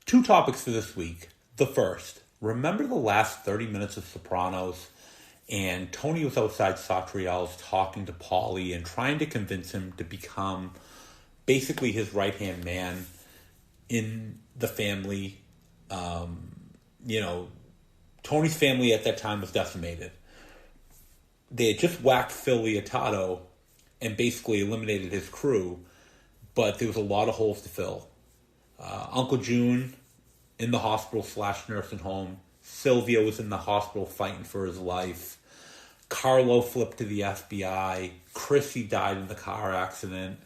Two topics for this week. The first, remember the last 30 minutes of Sopranos? And Tony was outside Satriel's talking to Paulie and trying to convince him to become basically his right-hand man in the family. Tony's family at that time was decimated. They had just whacked Phil Leotardo and basically eliminated his crew, but there was a lot of holes to fill. Uncle June in the hospital / nursing home. Silvio was in the hospital fighting for his life. Carlo flipped to the FBI. Chrissy died in the car accident.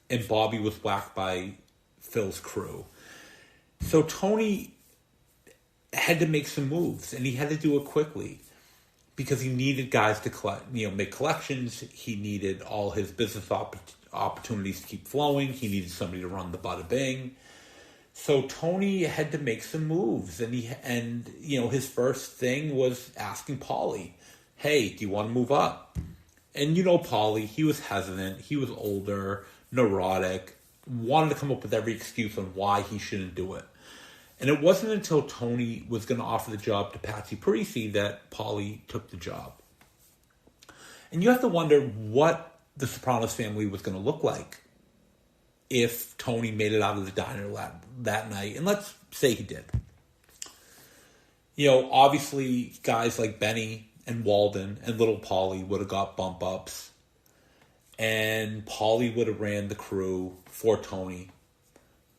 And Bobby was whacked by Phil's crew. So Tony had to make some moves, and he had to do it quickly because he needed guys to make collections. He needed all his business opportunities to keep flowing. He needed somebody to run the bada bing. So Tony had to make some moves, and his first thing was asking Paulie, "Hey, do you want to move up?" And Paulie, he was hesitant. He was older, neurotic, wanted to come up with every excuse on why he shouldn't do it. And it wasn't until Tony was going to offer the job to Patsy Parisi that Paulie took the job. And you have to wonder what the Sopranos family was going to look like if Tony made it out of the diner that night. And let's say he did. Obviously guys like Benny and Walden and little Paulie would have got bump ups. And Paulie would have ran the crew for Tony.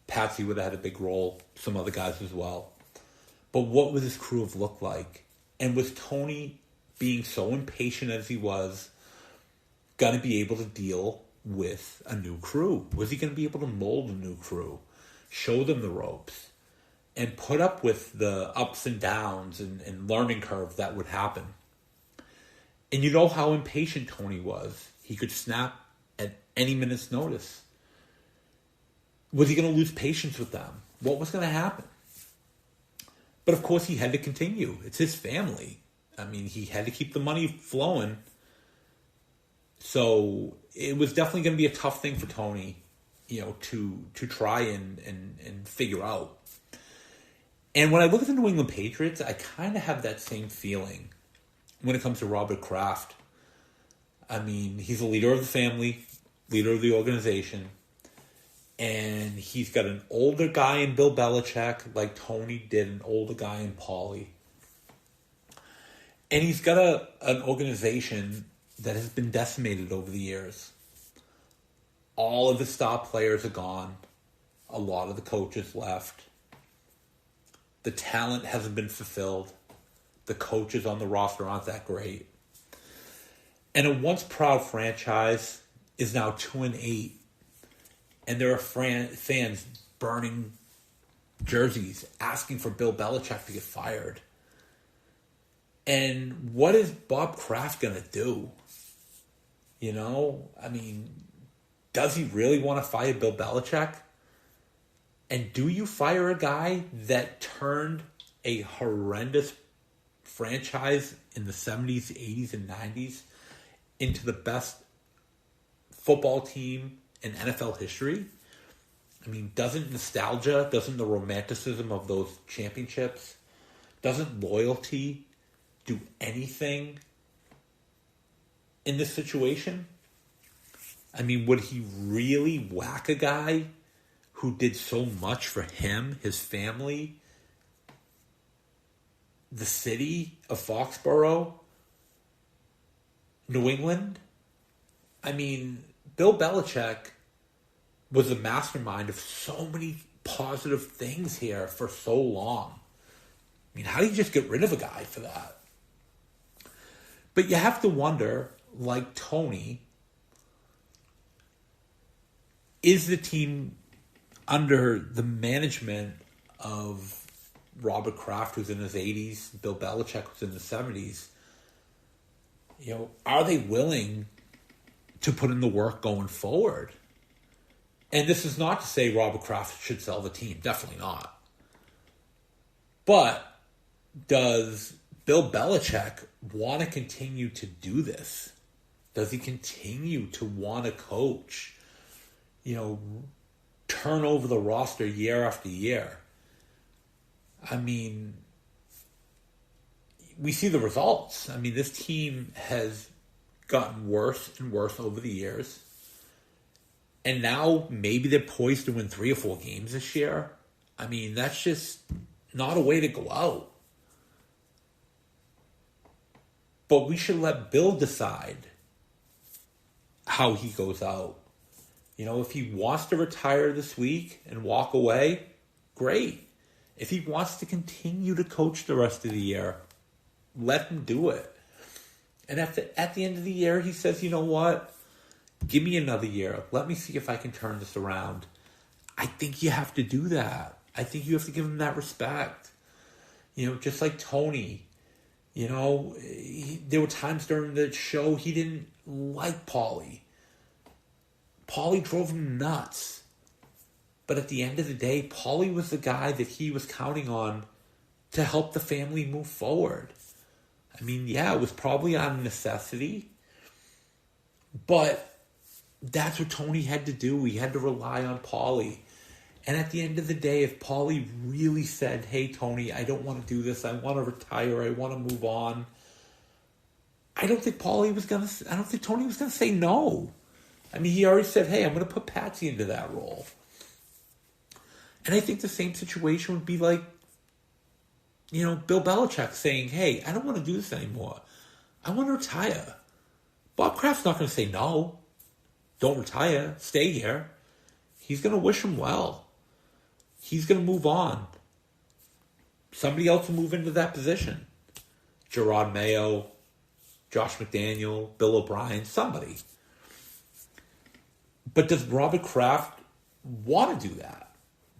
Patsy would have had a big role. Some other guys as well. But what would his crew have looked like? And was Tony, being so impatient as he was, going to be able to deal with a new crew? Was he going to be able to mold a new crew? Show them the ropes? And put up with the ups and downs and learning curve that would happen? And you know how impatient Tony was. He could snap at any minute's notice. Was he going to lose patience with them? What was going to happen? But of course he had to continue. It's his family. I mean, he had to keep the money flowing. So it was definitely going to be a tough thing for Tony, to try and figure out. And when I look at the New England Patriots, I kind of have that same feeling when it comes to Robert Kraft. I mean, he's a leader of the family, leader of the organization, and he's got an older guy in Bill Belichick, like Tony did an older guy in Paulie. And he's got an organization that has been decimated over the years. All of the star players are gone. A lot of the coaches left. The talent hasn't been fulfilled. The coaches on the roster aren't that great. And a once proud franchise is now 2-8. And there are fans burning jerseys asking for Bill Belichick to get fired. And what is Bob Kraft going to do? I mean, does he really want to fire Bill Belichick? And do you fire a guy that turned a horrendous franchise in the 70s, 80s, and 90s into the best football team in NFL history? I mean, doesn't the romanticism of those championships, doesn't loyalty do anything in this situation? I mean, would he really whack a guy who did so much for him, his family, the city of Foxborough, New England? I mean, Bill Belichick was the mastermind of so many positive things here for so long. I mean, how do you just get rid of a guy for that? But you have to wonder, like Tony, is the team under the management of Robert Kraft, who's in his 80s, Bill Belichick was in his 70s, are they willing to put in the work going forward? And this is not to say Robert Kraft should sell the team. Definitely not. But does Bill Belichick want to continue to do this? Does he continue to want to coach, turn over the roster year after year? I mean, we see the results. I mean, this team has gotten worse and worse over the years. And now maybe they're poised to win 3 or 4 games this year. I mean, that's just not a way to go out. But we should let Bill decide how he goes out. You know, if he wants to retire this week and walk away, great. If he wants to continue to coach the rest of the year, let him do it. And at the end of the year, he says, you know what? Give me another year. Let me see if I can turn this around. I think you have to do that. I think you have to give him that respect. You know, just like Tony. You know, there were times during the show he didn't like Paulie. Paulie drove him nuts. But at the end of the day, Paulie was the guy that he was counting on to help the family move forward. I mean, yeah, it was probably out of necessity. But that's what Tony had to do. He had to rely on Paulie. And at the end of the day, if Paulie really said, hey, Tony, I don't want to do this. I want to retire. I want to move on. I don't think Tony was going to say no. I mean, he already said, hey, I'm going to put Patsy into that role. And I think the same situation would be like, you know, Bill Belichick saying, hey, I don't want to do this anymore. I want to retire. Bob Kraft's not going to say no. Don't retire. Stay here. He's going to wish him well. He's going to move on. Somebody else will move into that position. Gerard Mayo, Josh McDaniel, Bill O'Brien, somebody. But does Robert Kraft want to do that?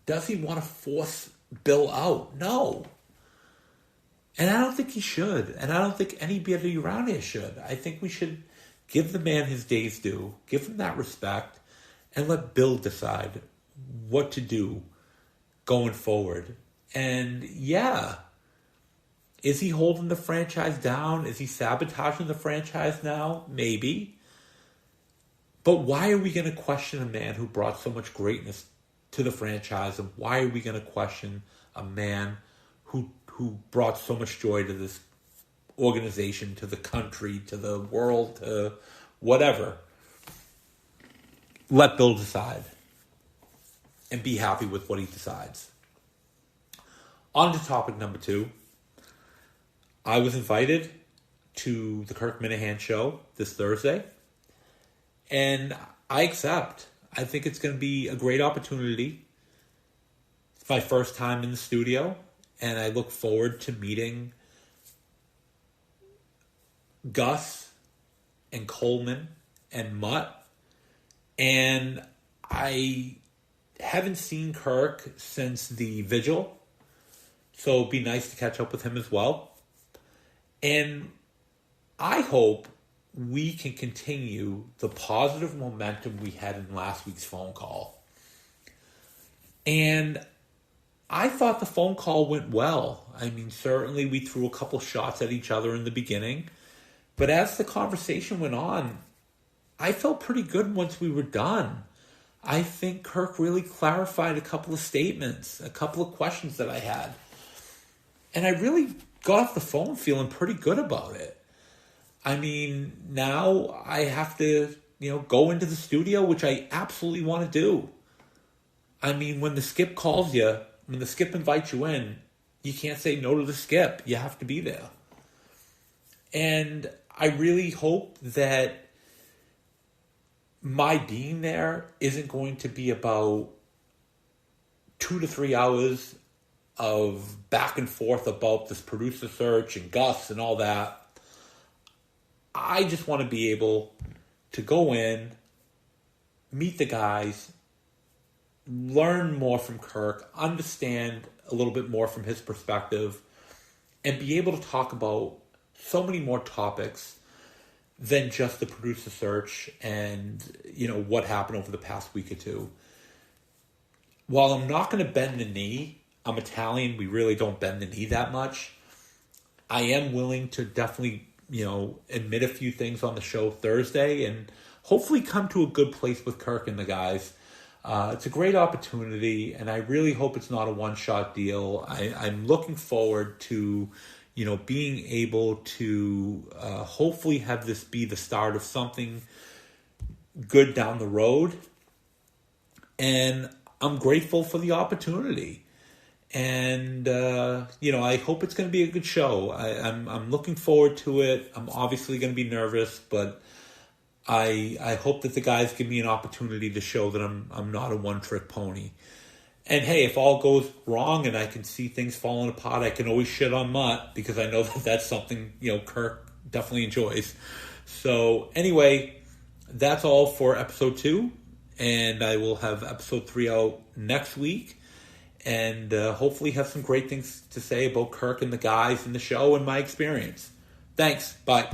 Does he want to force Bill out? No. And I don't think he should. And I don't think anybody around here should. I think we should give the man his days due, give him that respect, and let Bill decide what to do going forward. And yeah, is he holding the franchise down? Is he sabotaging the franchise now? Maybe. But why are we going to question a man who brought so much greatness to the franchise? And why are we going to question a man who brought so much joy to this organization, to the country, to the world, to whatever? Let Bill decide and be happy with what he decides. On to topic number 2. I was invited to the Kirk Minahan show this Thursday, and I accept. I think it's going to be a great opportunity. It's my first time in the studio, and I look forward to meeting Gus and Coleman and Mutt. And I haven't seen Kirk since the vigil, so it'd be nice to catch up with him as well. And I hope we can continue the positive momentum we had in last week's phone call. And I thought the phone call went well. I mean, certainly we threw a couple shots at each other in the beginning. But as the conversation went on, I felt pretty good once we were done. I think Kirk really clarified a couple of statements, a couple of questions that I had. And I really got off the phone feeling pretty good about it. I mean, now I have to, go into the studio, which I absolutely want to do. I mean, when the skip calls you, when the skip invites you in, you can't say no to the skip. You have to be there. And I really hope that my being there isn't going to be about 2 to 3 hours of back and forth about this producer search and Gus and all that. I just want to be able to go in, meet the guys, learn more from Kirk, understand a little bit more from his perspective, and be able to talk about so many more topics than just the producer search and, what happened over the past week or two. While I'm not going to bend the knee, I'm Italian, we really don't bend the knee that much. I am willing to definitely, admit a few things on the show Thursday and hopefully come to a good place with Kirk and the guys. It's a great opportunity, and I really hope it's not a one-shot deal. I'm looking forward to, being able to hopefully have this be the start of something good down the road. And I'm grateful for the opportunity. And, I hope it's going to be a good show. I'm looking forward to it. I'm obviously going to be nervous, but I hope that the guys give me an opportunity to show that I'm not a one-trick pony. And hey, if all goes wrong and I can see things falling apart, I can always shit on Mutt, because I know that that's something, Kirk definitely enjoys. So anyway, that's all for episode 2. And I will have episode 3 out next week. And hopefully have some great things to say about Kirk and the guys in the show and my experience. Thanks. Bye.